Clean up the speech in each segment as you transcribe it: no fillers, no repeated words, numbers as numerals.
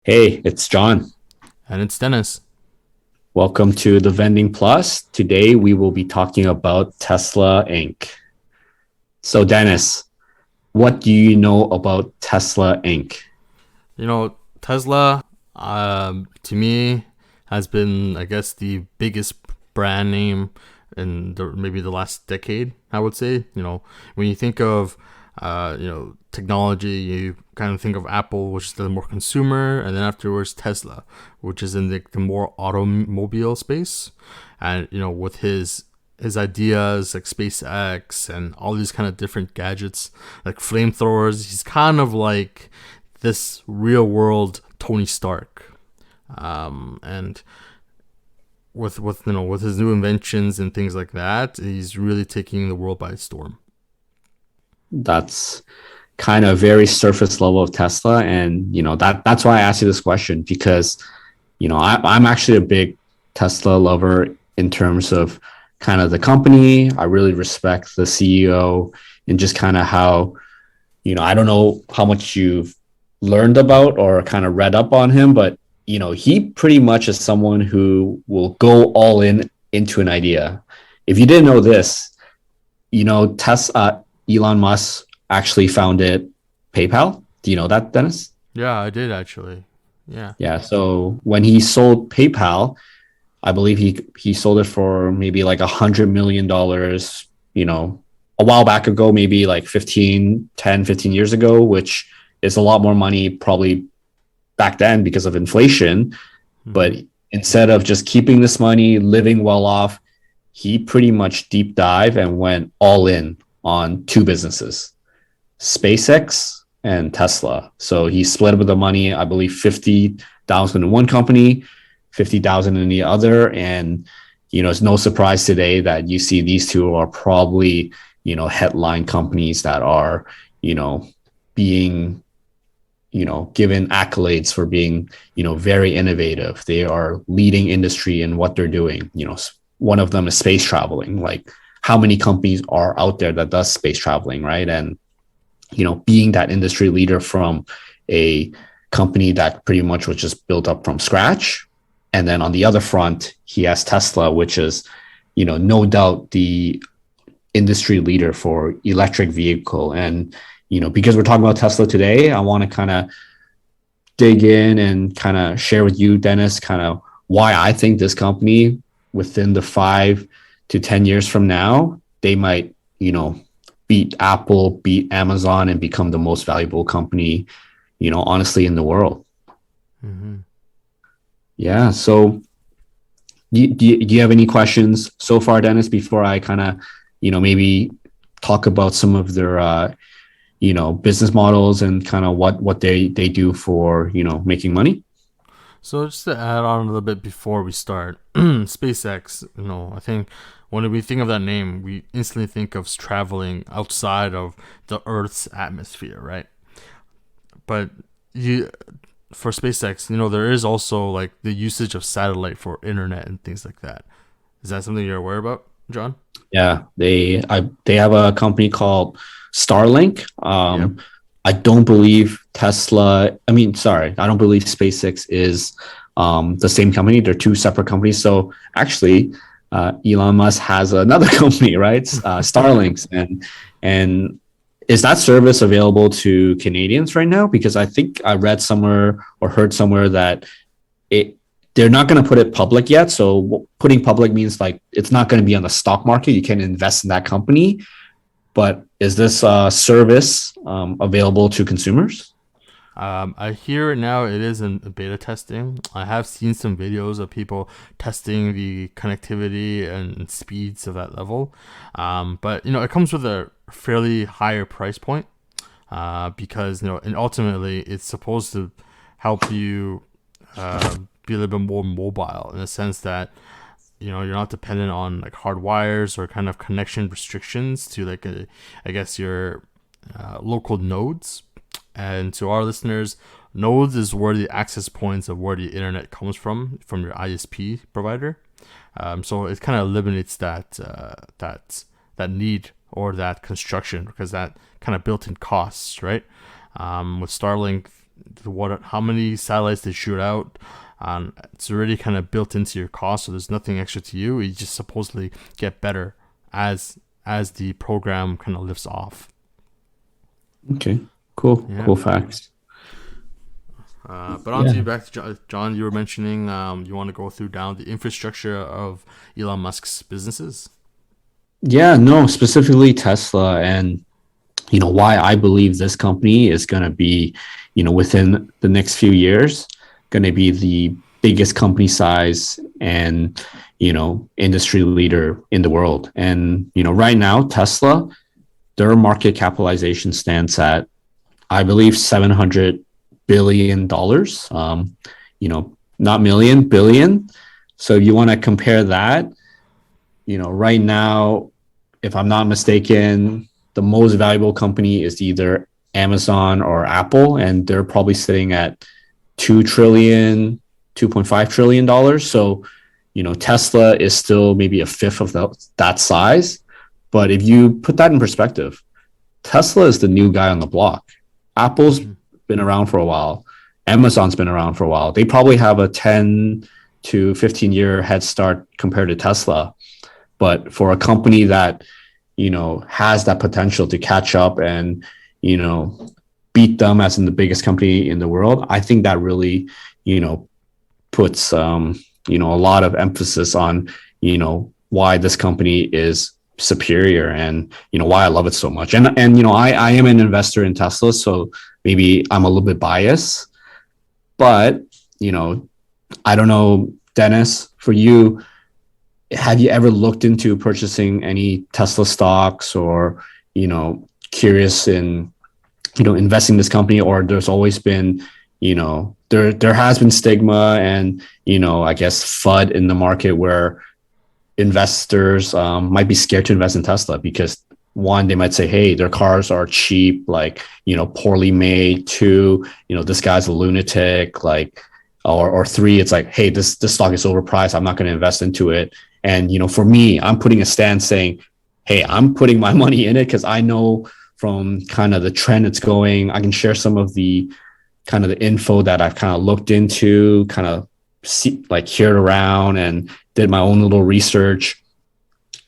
Hey, it's John. And it's Dennis. Welcome to the Vending Plus. Today we will be talking about Tesla Inc. So, Dennis, what do you know about Tesla Inc? Tesla, to me, has been, I guess, the biggest brand name in maybe the last decade, I would say. When you think of, technology, you kind of think of Apple, which is the more consumer, and then afterwards Tesla, which is in the more automobile space. And, with his ideas like SpaceX and all these kind of different gadgets like flamethrowers. He's kind of like this real world Tony Stark. And with his new inventions and things like that, he's really taking the world by storm. That's kind of very surface level of Tesla, and that's why I asked you this question because I'm actually a big Tesla lover in terms of kind of the company. I really respect the CEO and just kind of how I don't know how much you've learned about or kind of read up on him, but he pretty much is someone who will go all in into an idea. If you didn't know this, Elon Musk actually founded PayPal. Do you know that, Dennis? Yeah, I did actually. Yeah. Yeah. So when he sold PayPal, I believe he sold it for maybe like $100 million, a while back ago, maybe like 15 years ago, which is a lot more money probably back then because of inflation. But Mm-hmm. instead of just keeping this money, living well off, he pretty much deep dive and went all in on two businesses, SpaceX and Tesla. So he split up the money, I believe 50,000 in one company, 50,000 in the other. And, it's no surprise today that you see these two are probably, headline companies that are, being, given accolades for being, very innovative. They are leading industry in what they're doing. One of them is space traveling. Like, how many companies are out there that does space traveling, right? And being that industry leader from a company that pretty much was just built up from scratch. And then on the other front, he has Tesla, which is, no doubt the industry leader for electric vehicle. And, because we're talking about Tesla today, I want to kind of dig in and kind of share with you, Dennis, kind of why I think this company within the 5 to 10 years from now, they might, beat Apple, beat Amazon, and become the most valuable company, honestly, in the world. Mm-hmm. Yeah. So, do you have any questions so far, Dennis, before I kind of, maybe talk about some of their, business models and kind of what they do for, making money? So just to add on a little bit before we start, SpaceX, I think when we think of that name, we instantly think of traveling outside of the Earth's atmosphere, right? But you for SpaceX, there is also like the usage of satellite for internet and things like that. Is that something you're aware about, John? Yeah, they have a company called Starlink. Yep. I don't believe Tesla. I mean, sorry, I don't believe SpaceX is the same company. They're two separate companies. So actually, Elon Musk has another company, right? Starlinks, and is that service available to Canadians right now? Because I think I read somewhere or heard somewhere that it they're not going to put it public yet. So putting public means like it's not going to be on the stock market. You can invest in that company. But is this service available to consumers? I hear it now. It is in beta testing. I have seen some videos of people testing the connectivity and speeds of that level. But it comes with a fairly higher price point. Because and ultimately it's supposed to help you be a little bit more mobile in the sense that you're not dependent on like hard wires or kind of connection restrictions to like I guess your local nodes. And to our listeners, nodes is where the access points of where the internet comes from your ISP provider. So it kind of eliminates that need or that construction because that kind of built-in costs, right? With Starlink, how many satellites they shoot out. It's already kind of built into your cost, so there's nothing extra to you. You just supposedly get better as the program kind of lifts off. Okay. Cool. Yeah. Cool facts. But on to you, Yeah. back to John. You were mentioning you want to go through down the infrastructure of Elon Musk's businesses. Yeah, no, specifically Tesla, and why I believe this company is going to be, within the next few years, going to be the biggest company size and, industry leader in the world. And, right now, Tesla, their market capitalization stands at, I believe, $700 billion. Not million, billion. So if you want to compare that, right now, if I'm not mistaken, the most valuable company is either Amazon or Apple, and they're probably sitting at 2 trillion, $2.5 trillion. So, Tesla is still maybe a fifth of that size. But if you put that in perspective, Tesla is the new guy on the block. Apple's been around for a while. Amazon's been around for a while. They probably have a 10 to 15-year head start compared to Tesla. But for a company that, has that potential to catch up and, beat them as in the biggest company in the world, I think that really, puts, a lot of emphasis on, why this company is superior and, why I love it so much. And I am an investor in Tesla, so maybe I'm a little bit biased, but, I don't know, Dennis, for you, have you ever looked into purchasing any Tesla stocks or, curious in, investing in this company, or there's always been, there has been stigma and, I guess FUD in the market where investors might be scared to invest in Tesla because one, they might say, hey, their cars are cheap, like, poorly made. Two, this guy's a lunatic, like, or three, it's like, hey, this stock is overpriced. I'm not going to invest into it. And, for me, I'm putting a stand saying, hey, I'm putting my money in it because I know from kind of the trend it's going. I can share some of the kind of the info that I've kind of looked into, kind of heard around and did my own little research.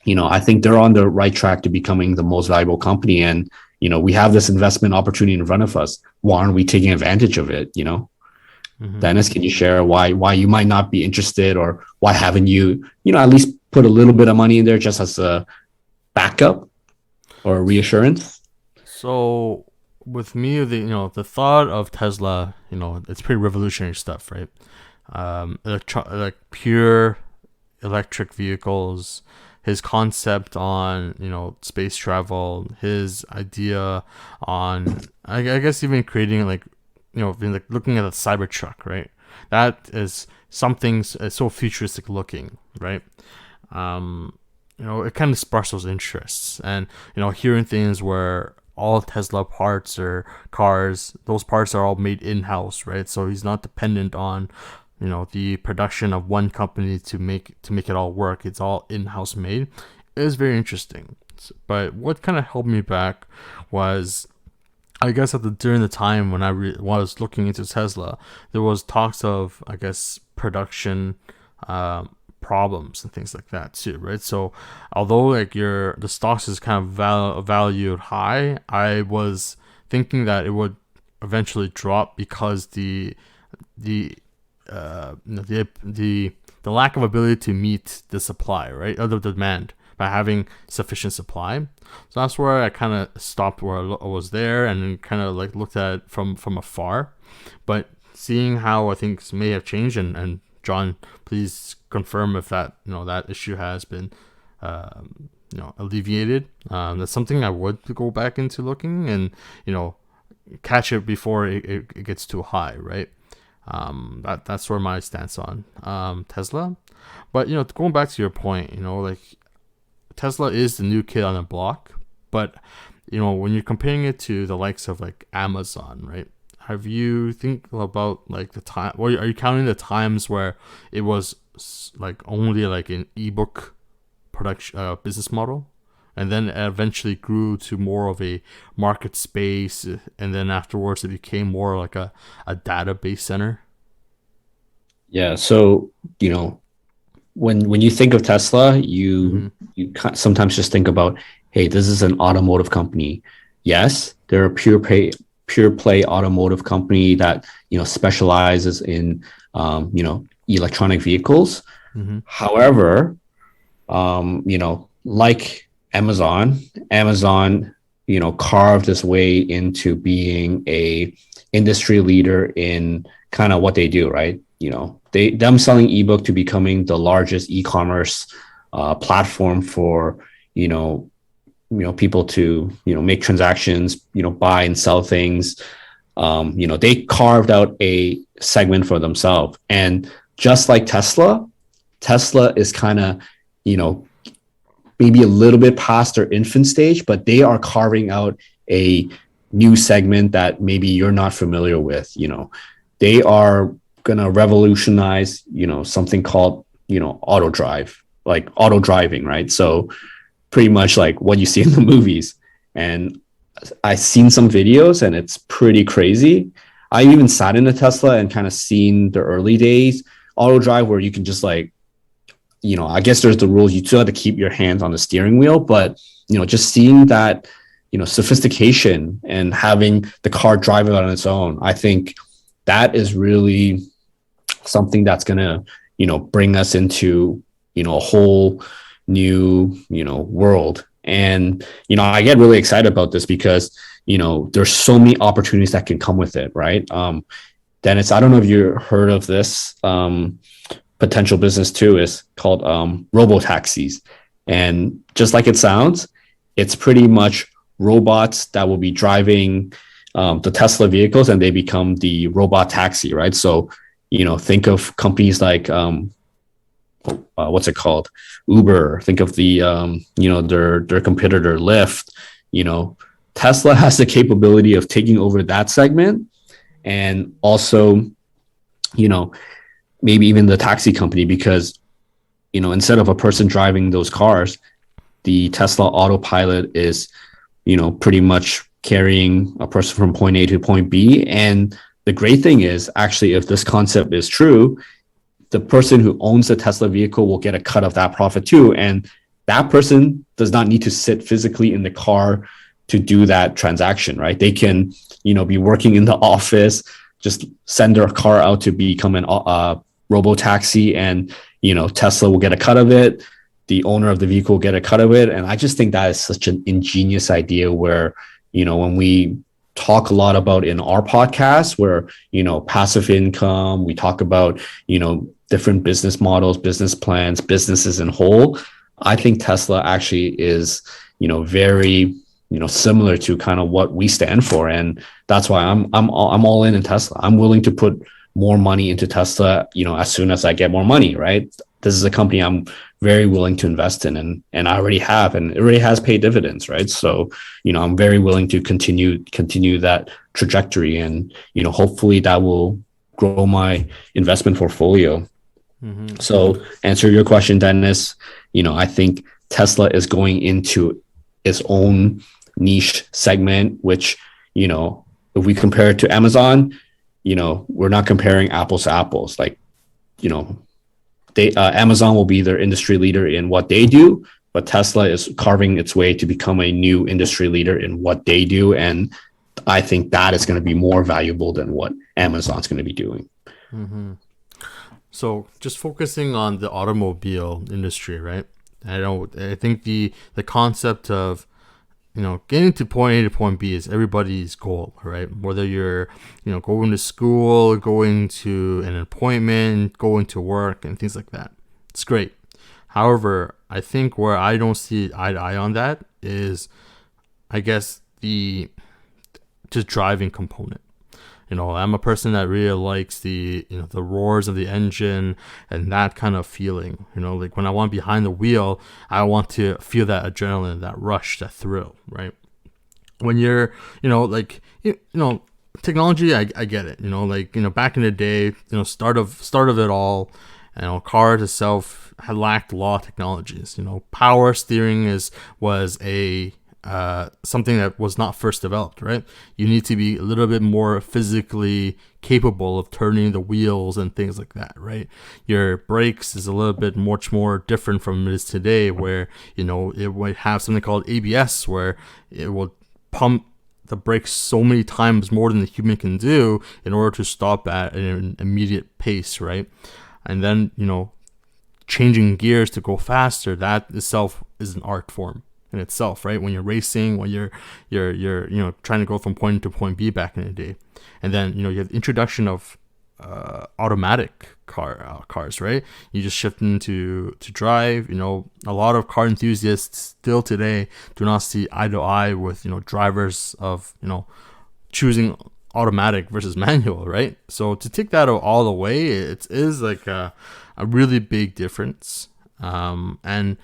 I think they're on the right track to becoming the most valuable company. And, we have this investment opportunity in front of us. Why aren't we taking advantage of it? Dennis, can you share why you might not be interested, or why haven't you, at least put a little bit of money in there just as a backup or reassurance? So with me, the thought of Tesla, it's pretty revolutionary stuff, right? Like pure electric vehicles, his concept on space travel, his idea on I guess even creating like like looking at a Cybertruck, right? That is something so futuristic looking, right? It kind of sparks those interests, and hearing things where all Tesla parts or cars, those parts are all made in house, right? So he's not dependent on the production of one company to make it all work. It's all in house made. It is very interesting. But what kind of held me back was, I guess during the time when I was looking into Tesla, there was talks of, I guess, production problems and things like that too, right? So although like the stocks is kind of valued high, I was thinking that it would eventually drop because the lack of ability to meet the supply, right, or the demand by having sufficient supply. So that's where I kind of stopped where I was there and kind of like looked at it from afar. But seeing how things may have changed, and John, please confirm if that that issue has been alleviated. That's something I would go back into looking and catch it before it gets too high, right? That's where my stance on Tesla. But going back to your point, like Tesla is the new kid on the block, but when you're comparing it to the likes of like Amazon, right? Have you think about like the time? Or are you counting the times where it was like only like an ebook production business model, and then eventually grew to more of a market space, and then afterwards it became more like a database center. Yeah. So, when you think of Tesla, Mm-hmm. sometimes just think about, hey, this is an automotive company. Yes, they're a pure play automotive company that specializes in electronic vehicles. Mm-hmm. However, like Amazon, carved its way into being a industry leader in kind of what they do, right? Them selling ebook to becoming the largest e-commerce platform for you know people to make transactions, buy and sell things. They carved out a segment for themselves, and just like Tesla is kind of you know maybe a little bit past their infant stage, but they are carving out a new segment that maybe you're not familiar with. They are gonna revolutionize, something called, auto driving, right? So pretty much like what you see in the movies. And I've seen some videos and it's pretty crazy. I even sat in a Tesla and kind of seen the early days auto drive where you can just like I guess there's the rules. You still have to keep your hands on the steering wheel, but just seeing that, sophistication and having the car drive it on its own, I think that is really something that's gonna, bring us into, a whole new, world. And I get really excited about this because there's so many opportunities that can come with it, right? Dennis, I don't know if you heard of this. Potential business too is called robo taxis, and just like it sounds, it's pretty much robots that will be driving the Tesla vehicles, and they become the robot taxi, right? So think of companies like what's it called, Uber. Think of the their competitor Lyft. Tesla has the capability of taking over that segment, and also you know maybe even the taxi company, because instead of a person driving those cars, the Tesla autopilot is pretty much carrying a person from point A to point B. And the great thing is, actually, if this concept is true, the person who owns the Tesla vehicle will get a cut of that profit too, and that person does not need to sit physically in the car to do that transaction, right? They can be working in the office, just send their car out to become an robo taxi, and Tesla will get a cut of it, the owner of the vehicle will get a cut of it. And I just think that is such an ingenious idea, where when we talk a lot about in our podcast, where passive income, we talk about different business models, business plans, businesses in whole. I think Tesla actually is very similar to kind of what we stand for, and that's why I'm all in Tesla. I'm willing to put more money into Tesla, as soon as I get more money, right? This is a company I'm very willing to invest in, and I already have, and it already has paid dividends, right? So, I'm very willing to continue that trajectory, and, hopefully that will grow my investment portfolio. Mm-hmm. So answer your question, Dennis, I think Tesla is going into its own niche segment, which, if we compare it to Amazon, we're not comparing apples to apples. Like, Amazon will be their industry leader in what they do, but Tesla is carving its way to become a new industry leader in what they do. And I think that is going to be more valuable than what Amazon's going to be doing. Mm-hmm. So just focusing on the automobile industry, right? I think the concept of getting to point A to point B is everybody's goal, right? Whether you're going to school, going to an appointment, going to work, and things like that. It's great. However, I think where I don't see eye to eye on that is, I guess, the just driving component. I'm a person that really likes the the roars of the engine and that kind of feeling. Like when I want behind the wheel, I want to feel that adrenaline, that rush, that thrill, right? When you're, technology, I get it. Back in the day, start of it all, Cars itself had lacked a lot of technologies. Power steering was a something that was not first developed, right? You need to be a little bit more physically capable of turning the wheels and things like that, right? Your brakes is a little bit much more different from it is today, where it would have something called ABS, where it will pump the brakes so many times more than the human can do in order to stop at an immediate pace, right? And then changing gears to go faster, that itself is an art form in itself, right? When you're racing, when you're trying to go from point to point B back in the day. And then you have the introduction of automatic cars, right? You just shift into to drive. A lot of car enthusiasts still today do not see eye to eye with drivers of choosing automatic versus manual, right? So to take that all the way, it is like a really big difference. And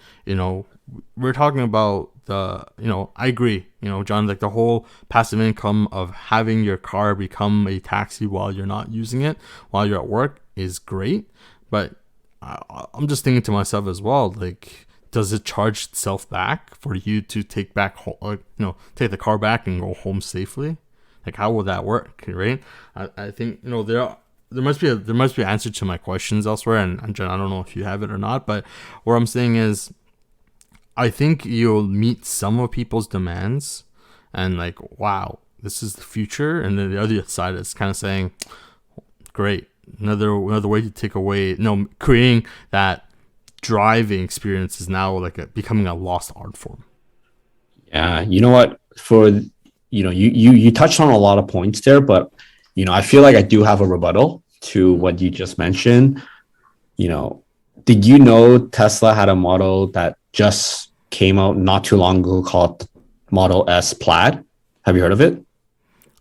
we're talking about I agree, John, like the whole passive income of having your car become a taxi while you're not using it, while you're at work, is great. But I'm just thinking to myself as well, like, does it charge itself back for you to take take the car back and go home safely? Like, how will that work, right? I think there must be an answer to my questions elsewhere, and John, I don't know if you have it or not, but what I'm saying is, I think you'll meet some of people's demands, and like, wow, this is the future, and then the other side is kind of saying, great, another way to take away, creating that driving experience is now like becoming a lost art form. Yeah, you know what? You touched on a lot of points there, but I feel like I do have a rebuttal to what you just mentioned. Did you know Tesla had a model that just came out not too long ago called Model S Plaid? Have you heard of it?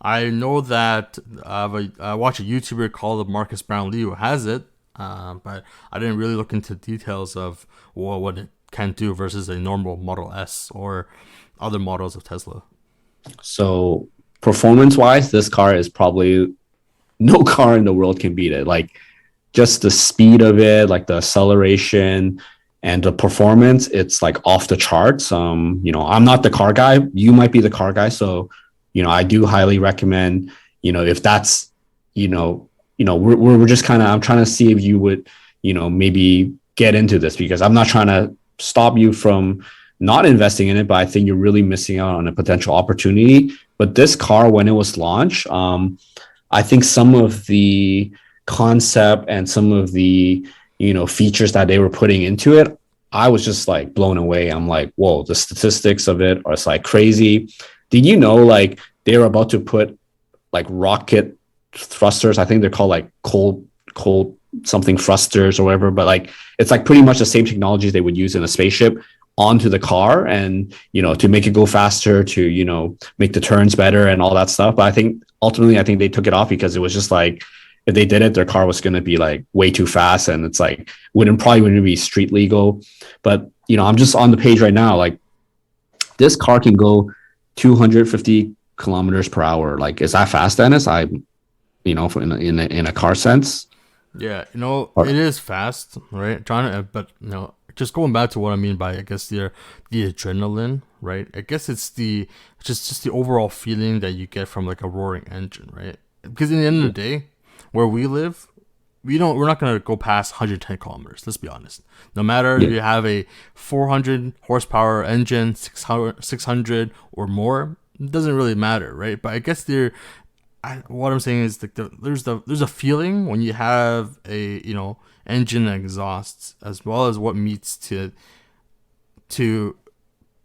I know that I watch a YouTuber called Marcus Brownlee who has it, but I didn't really look into details of what it can do versus a normal Model S or other models of Tesla. So performance wise, this car is probably no car in the world can beat it. Like, just the speed of it, like the acceleration and the performance, it's like off the charts. I'm not the car guy. You might be the car guy. So, I do highly recommend, if that's, we're just kind of, I'm trying to see if you would, maybe get into this, because I'm not trying to stop you from not investing in it, but I think you're really missing out on a potential opportunity. But this car, when it was launched, I think some of the concept and some of the features that they were putting into it, I was just like blown away. I'm like, whoa, the statistics of it are like crazy. Did you know like they were about to put like rocket thrusters? I think they're called like cold something thrusters or whatever, but like it's like pretty much the same technologies they would use in a spaceship onto the car, and to make it go faster, to make the turns better and all that stuff. But I think ultimately they took it off because it was just like, if they did it, their car was going to be like way too fast, and it's like wouldn't be street legal. But I'm just on the page right now, like this car can go 250 kilometers per hour. Like, is that fast, Dennis? In a car sense. Yeah, it is fast, right, John? But just going back to what I mean by, I guess, the adrenaline, right? I guess it's just the overall feeling that you get from like a roaring engine, right? Because in the end of the day, where we live, we're not gonna go past 110 kilometers. Let's be honest. No matter if you have a 400 horsepower engine, 600 or more, it doesn't really matter, right? But I guess what I'm saying is like there's a feeling when you have a engine and exhausts, as well as what meets to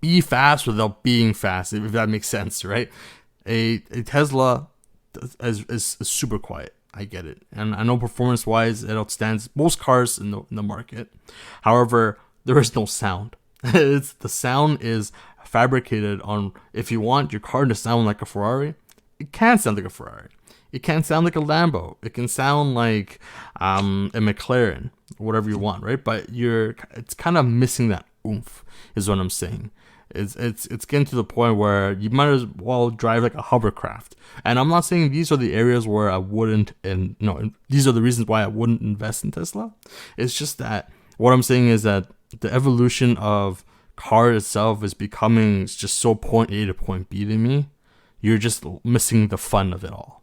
be fast without being fast, if that makes sense, right? A Tesla is super quiet. I get it, and I know performance wise it outstands most cars in the market. However, there is no sound. The sound is fabricated on. If you want your car to sound like a Ferrari, it can sound like a Ferrari. It can sound like a Lambo. It can sound like a McLaren, whatever you want, right? But it's kind of missing that oomph, is what I'm saying. It's getting to the point where you might as well drive like a hovercraft. And I'm not saying these are the areas where I wouldn't, and no, these are the reasons why I wouldn't invest in Tesla. It's just that what I'm saying is that the evolution of car itself is becoming just so point A to point B to me. You're just missing the fun of it all.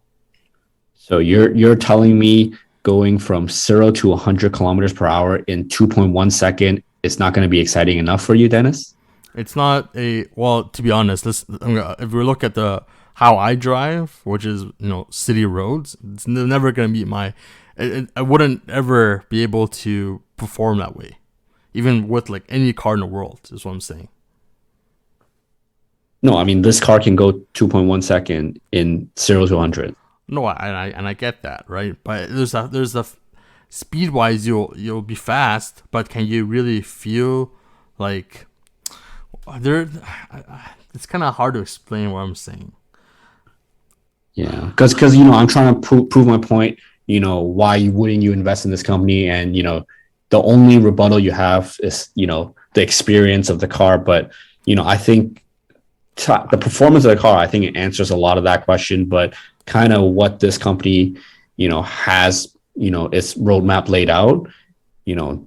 So you're telling me going from 0 to 100 kilometers per hour in 2.1 second is not going to be exciting enough for you, Dennis? It's not a well. To be honest, if we look at the how I drive, which is city roads, it's never gonna be my. I wouldn't ever be able to perform that way, even with like any car in the world. Is what I'm saying. No, I mean this car can go 2.1 second in 0 to 100. No, I get that, right? But there's a speed wise you'll be fast, but can you really feel like there? It's kind of hard to explain what I'm saying. Yeah, because I'm trying to prove my point. Why wouldn't you invest in this company? And the only rebuttal you have is the experience of the car. But I think the performance of the car, I think it answers a lot of that question. But kind of what this company has its roadmap laid out.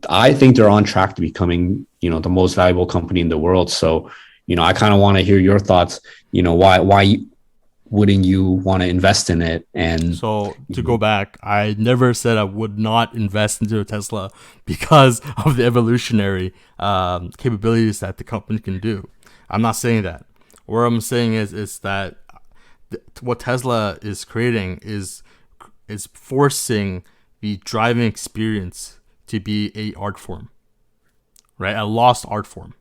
I think they're on track to becoming the most valuable company in the world. So I kind of want to hear your thoughts. Why wouldn't you want to invest in it? And so to go back, I never said I would not invest into a Tesla because of the evolutionary capabilities that the company can do. I'm not saying that. What I'm saying is that what Tesla is creating is forcing the driving experience to be a art form, right? A lost art form.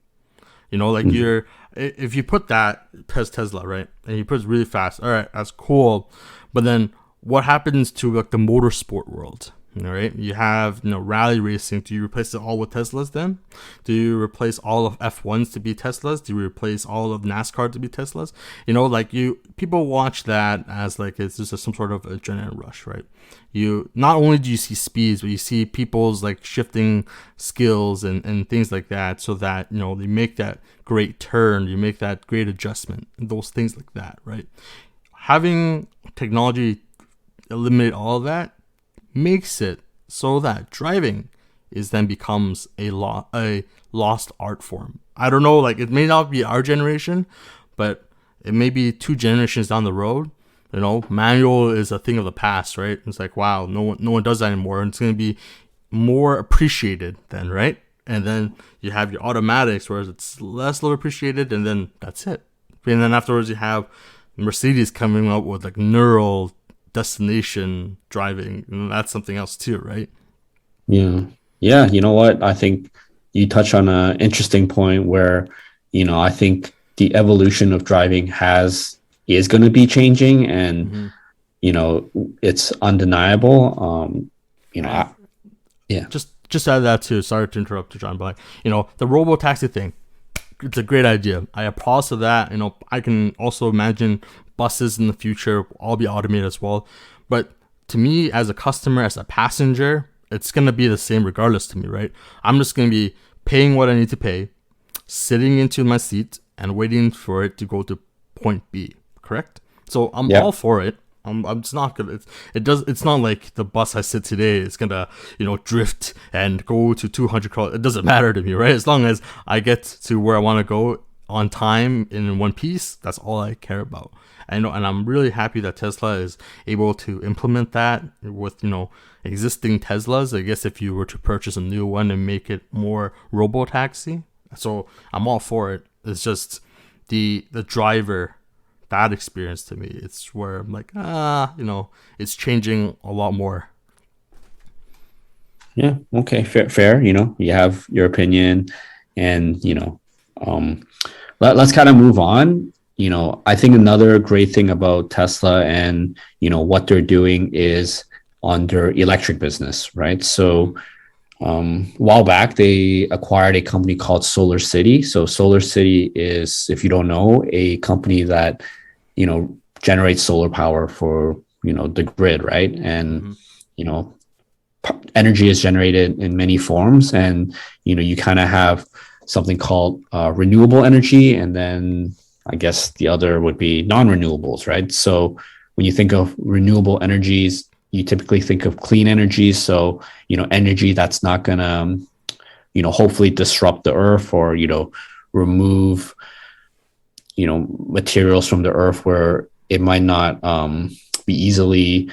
If you put that Tesla, right, and you put it really fast, all right, that's cool. But then what happens to like the motorsport world? Right? You have rally racing. Do you replace it all with Teslas then? Do you replace all of F1s to be Teslas? Do you replace all of NASCAR to be Teslas? People watch that as like it's just some sort of adrenaline rush, right? You not only do you see speeds, but you see people's like shifting skills and things like that, so that they make that great turn, you make that great adjustment, and those things like that, right? Having technology eliminate all of that makes it so that driving becomes a lost art form. I don't know, like it may not be our generation, but it may be 2 generations down the road. Manual is a thing of the past, right? It's like, wow, no one does that anymore, and it's going to be more appreciated then, right? And then you have your automatics, whereas it's less low appreciated, and then that's it. And then afterwards you have Mercedes coming up with like neural destination driving, and that's something else too, right? Yeah, you know what, I think you touch on an interesting point where I think the evolution of driving is going to be changing, and it's undeniable. Just add that too. Sorry to interrupt you, John, but the robo taxi thing, it's a great idea. I applaud to that. I can also imagine buses in the future all be automated as well. But to me, as a customer, as a passenger, it's going to be the same regardless to me, right? I'm just going to be paying what I need to pay, sitting into my seat, and waiting for it to go to point B, correct? So I'm all for it. I'm just not gonna. It's not like the bus I sit today is gonna drift and go to 200 km. It doesn't matter to me, right? As long as I get to where I want to go on time in one piece, that's all I care about. And I'm really happy that Tesla is able to implement that with existing Teslas. I guess if you were to purchase a new one and make it more robo taxi, so I'm all for it. It's just the driver. That experience to me, it's where I'm like, it's changing a lot more. Yeah. Okay. Fair. You have your opinion, and let's kind of move on. I think another great thing about Tesla and what they're doing is on their electric business, right? So a while back, they acquired a company called Solar City. So Solar City is, if you don't know, a company that generates solar power for the grid, right? And energy is generated in many forms, and you kind of have something called renewable energy, and then I guess the other would be non-renewables, right? So when you think of renewable energies, you typically think of clean energy. So, energy that's not gonna, hopefully disrupt the earth or, remove, materials from the earth where it might not be easily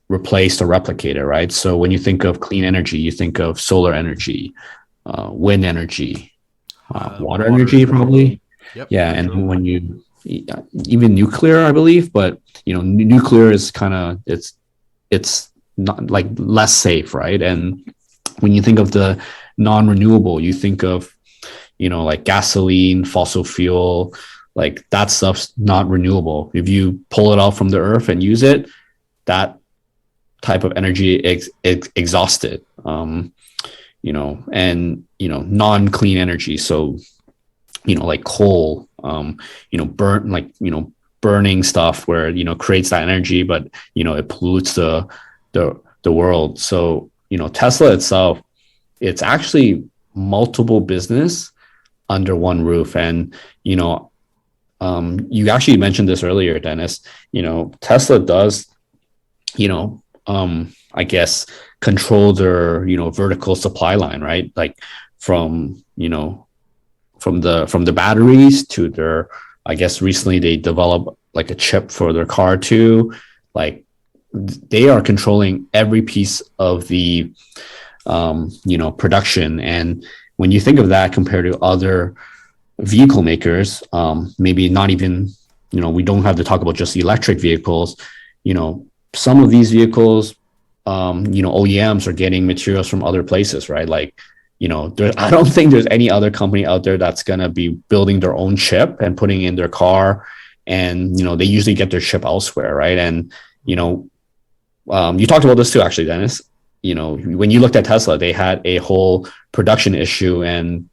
replaced or replicated, right? So when you think of clean energy, you think of solar energy, wind energy, water Water energy, energy. probably. Yep, Yeah, for and sure. when you even nuclear, I believe, but nuclear is kind of it's not like less safe, right? And when you think of the non-renewable, you think of like gasoline, fossil fuel, like that stuff's not renewable. If you pull it out from the earth and use it, that type of energy exhausted. And non-clean energy. So like coal, burning stuff where creates that energy, but it pollutes the world. So Tesla itself, it's actually multiple business under one roof. And you actually mentioned this earlier, Dennis. Tesla does I guess control their vertical supply line, right? Like from from the batteries to their, I guess recently they developed like a chip for their car too. Like they are controlling every piece of the production. And when you think of that compared to other vehicle makers, maybe not even, we don't have to talk about just electric vehicles. Some of these vehicles, OEMs are getting materials from other places, right? Like, I don't think there's any other company out there that's going to be building their own chip and putting in their car. And, they usually get their chip elsewhere, right? And, you talked about this too, actually, Dennis. When you looked at Tesla, they had a whole production issue, and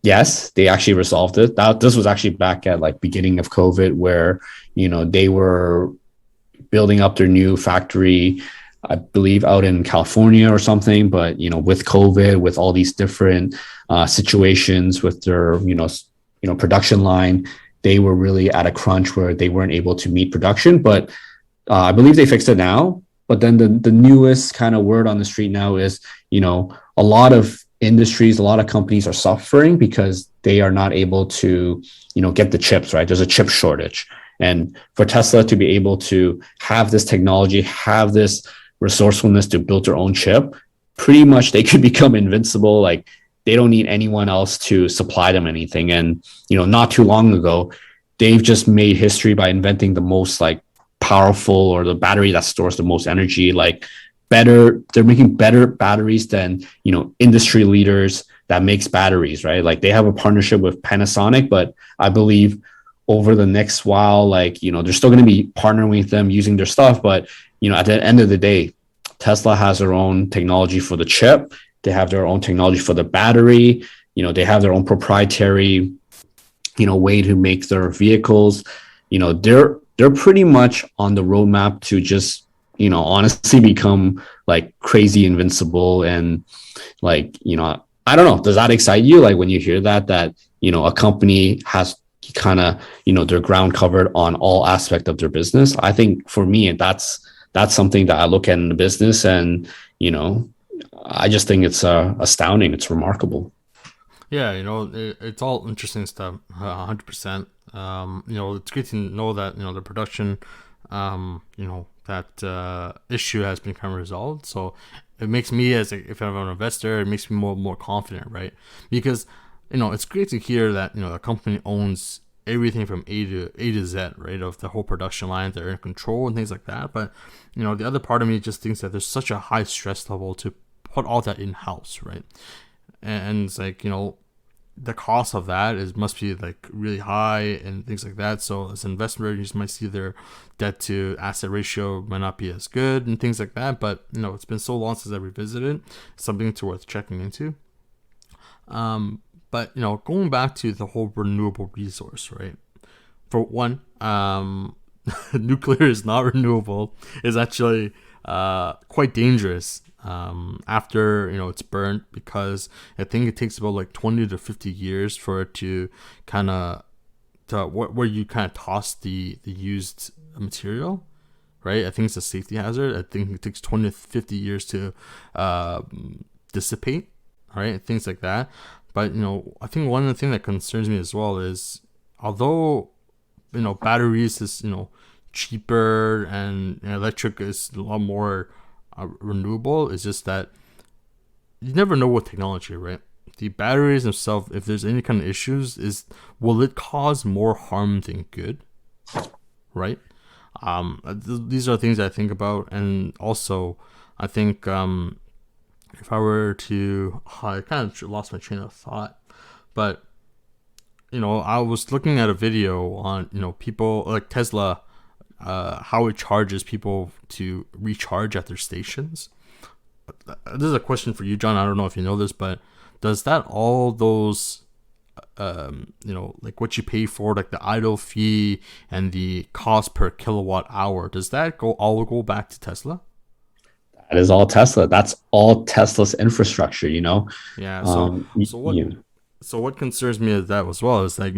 yes, they actually resolved it. This was actually back at like beginning of COVID, where they were building up their new factory, I believe out in California or something. But with COVID, with all these different situations with their production line, they were really at a crunch where they weren't able to meet production. But I believe they fixed it now. But then the newest kind of word on the street now is, a lot of industries, a lot of companies are suffering because they are not able to, get the chips, right? There's a chip shortage. And for Tesla to be able to have this technology, have this resourcefulness to build their own chip, pretty much they could become invincible. Like they don't need anyone else to supply them anything. And, not too long ago, they've just made history by inventing the most like powerful, or the battery that stores the most energy. Like they're making better batteries than industry leaders that makes batteries, right? Like they have a partnership with Panasonic, but I believe over the next while, like they're still going to be partnering with them, using their stuff. But at the end of the day, Tesla has their own technology for the chip. They have their own technology for the battery. They have their own proprietary way to make their vehicles. They're pretty much on the roadmap to just honestly become like crazy invincible. And like I don't know, does that excite you, like when you hear that a company has kind of their ground covered on all aspect of their business? I think for me, that's something that I look at in the business, and I just think it's astounding. It's remarkable. Yeah, it's all interesting stuff. 100%. It's great to know that the production, that issue has been kind of resolved. So it makes me, if I'm an investor, it makes me more confident, right? Because it's great to hear that the company owns everything from A to Z, right? Of the whole production line, they're in control and things like that. But the other part of me just thinks that there's such a high stress level to put all that in house, right? And it's like the cost of that must be like really high and things like that. So as an investor, you just might see their debt to asset ratio might not be as good and things like that. But it's been so long since I revisited. It's something to worth checking into. But going back to the whole renewable resource, right? For one, nuclear is not renewable. It's actually quite dangerous. after it's burnt, because I think it takes about like 20 to 50 years for it to kind of where you kind of toss the used material, right? I think it's a safety hazard. I think it takes 20 to 50 years to dissipate, right? Things like that. But I think one of the things that concerns me as well is, although batteries is cheaper and electric is a lot more renewable, it's just that you never know with technology, right? The batteries themselves, if there's any kind of issues, will it cause more harm than good, right? These are things I think about. And also I think if I were to, I kind of lost my train of thought, but I was looking at a video on people like Tesla, how it charges people to recharge at their stations. This is a question for you, John. I don't know if you know this, but does that all those like what you pay for, like the idle fee and the cost per kilowatt hour, does that all go back to Tesla? That is all Tesla. That's all Tesla's infrastructure, Yeah. So what concerns me is that as well is like,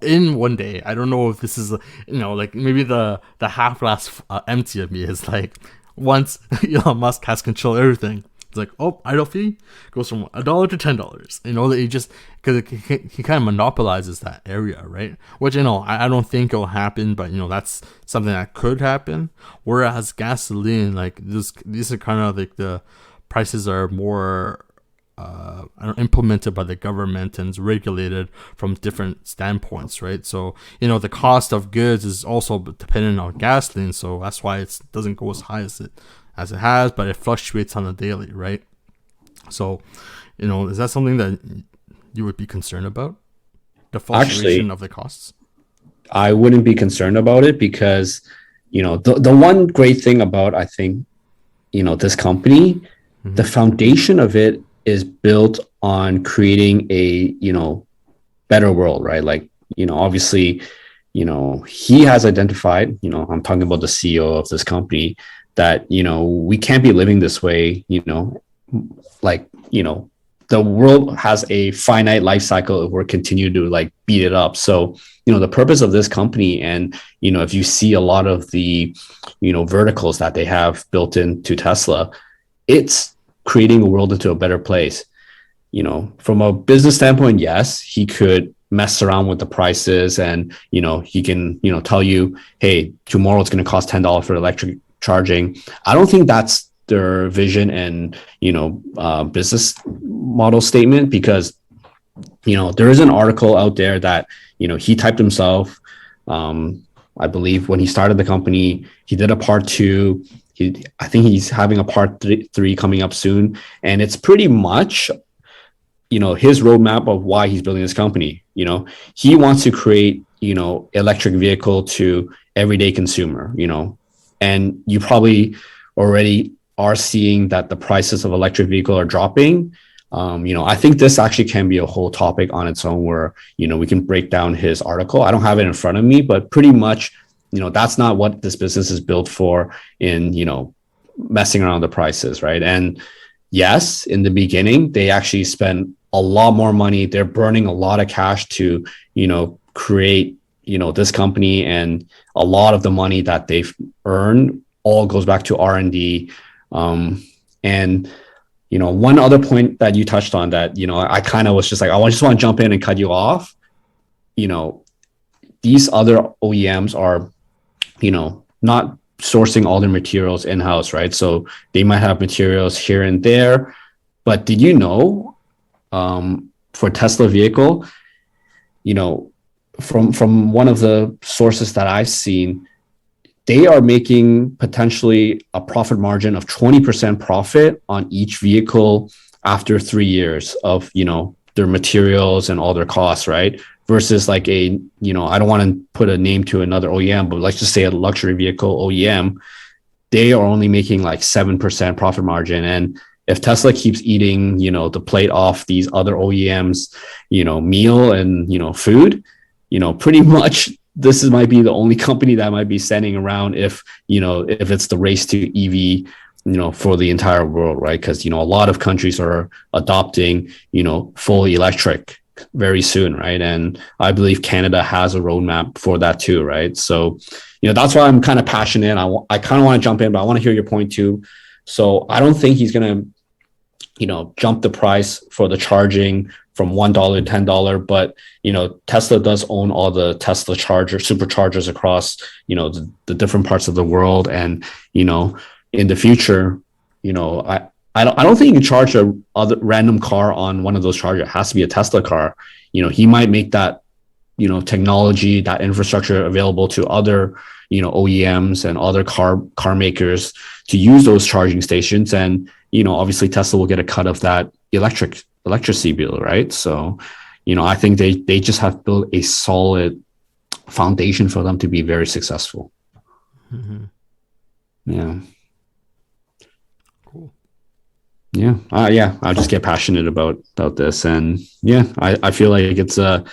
in one day, I don't know if this is like maybe the half glass empty of me is like, once Elon Musk has control of everything, it's like, oh, idle fee goes from $1 to $10. That he just, because he kind of monopolizes that area, right? Which I don't think it'll happen, but that's something that could happen. Whereas gasoline, like these are kind of like the prices are more implemented by the government and is regulated from different standpoints, right? So the cost of goods is also dependent on gasoline, so that's why it doesn't go as high as it has, but it fluctuates on a daily, right? So is that something that you would be concerned about, the fluctuation of the costs? I wouldn't be concerned about it, because the one great thing about, I think, this company, mm-hmm. the foundation of it is built on creating a better world, right? Like obviously he has identified, I'm talking about the CEO of this company, that we can't be living this way, like the world has a finite life cycle if we're continuing to like beat it up. So the purpose of this company, and if you see a lot of the verticals that they have built into Tesla, it's creating a world into a better place. From a business standpoint, yes, he could mess around with the prices, and he can tell you, hey, tomorrow it's going to cost $10 for electric charging. I don't think that's their vision and business model statement, because there is an article out there that he typed himself. I believe when he started the company, he did a part 2. I think he's having a part 3 coming up soon, and it's pretty much his roadmap of why he's building this company. He wants to create electric vehicle to everyday consumer, and you probably already are seeing that the prices of electric vehicle are dropping. I think this actually can be a whole topic on its own, where we can break down his article. I don't have it in front of me, but pretty much that's not what this business is built for, in messing around the prices, right? And yes, in the beginning they actually spend a lot more money. They're burning a lot of cash to create this company, and a lot of the money that they've earned all goes back to R&D. And one other point that you touched on that I kind of was just like, I just want to jump in and cut you off. These other OEMs are not sourcing all their materials in-house, right? So they might have materials here and there, but did you know, for Tesla vehicle, from one of the sources that I've seen, they are making potentially a profit margin of 20% profit on each vehicle after 3 years of their materials and all their costs, right? Versus like I don't want to put a name to another OEM, but let's just say a luxury vehicle OEM, they are only making like 7% profit margin. And if Tesla keeps eating, the plate off these other OEMs, meal and, food, pretty much might be the only company that might be standing around if it's the race to EV for the entire world, right? Because, a lot of countries are adopting, full electric very soon, right? And I believe Canada has a roadmap for that too, right? So, that's why I'm kind of passionate. I kind of want to jump in, but I want to hear your point too. So I don't think he's going to, jump the price for the charging from $1 to $10. But, Tesla does own all the Tesla superchargers across, the different parts of the world. And, in the future, I don't think you can charge a other random car on one of those chargers. It has to be a Tesla car. He might make that, technology, that infrastructure available to other, OEMs and other car makers to use those charging stations. And, obviously Tesla will get a cut of that electricity bill, right? So, I think they just have built a solid foundation for them to be very successful. Mm-hmm. Yeah. Cool. Yeah. I'll just get passionate about this. And yeah, I feel like it's a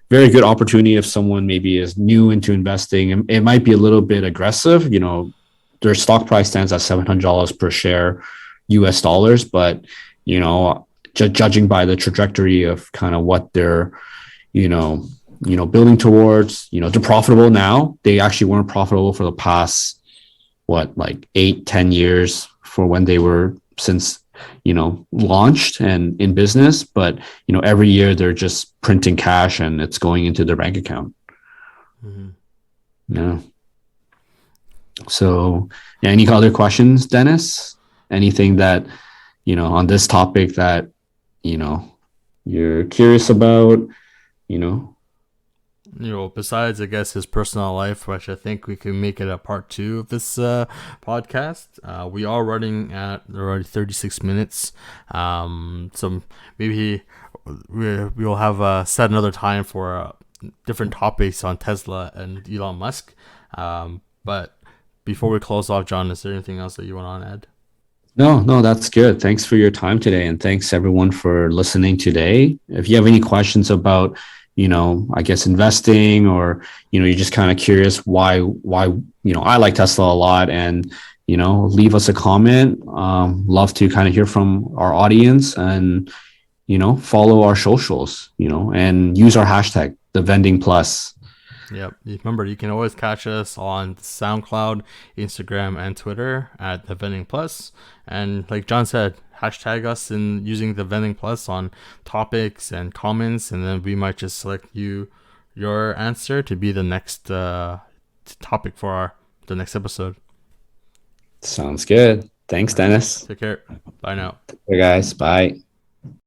very good opportunity if someone maybe is new into investing. It might be a little bit aggressive. Their stock price stands at $700 per share US dollars, but judging by the trajectory of kind of what they're, building towards, they're profitable now. They actually weren't profitable for the past, like 8-10 years for when they were since, launched and in business. But, every year they're just printing cash and it's going into their bank account. Mm-hmm. Yeah. So, yeah, any other questions, Dennis? Anything that, on this topic that, you're curious about, Besides, I guess, his personal life, which I think we can make it a part 2 of this podcast. We are running at already 36 minutes. So maybe we'll have set another time for different topics on Tesla and Elon Musk. But before we close off, John, is there anything else that you want to add? No, that's good. Thanks for your time today. And thanks everyone for listening today. If you have any questions about, I guess investing, or, you're just kind of curious why, I like Tesla a lot, and, leave us a comment. Love to kind of hear from our audience, and, follow our socials, and use our hashtag, the Vending Plus. Yep. Remember, you can always catch us on SoundCloud, Instagram, and Twitter at the Vending Plus. And like John said, hashtag us in using the Vending Plus on topics and comments, and then we might just select your answer to be the next topic for the next episode. Sounds good. Thanks, Dennis. Take care. Bye now. Hey guys. Bye.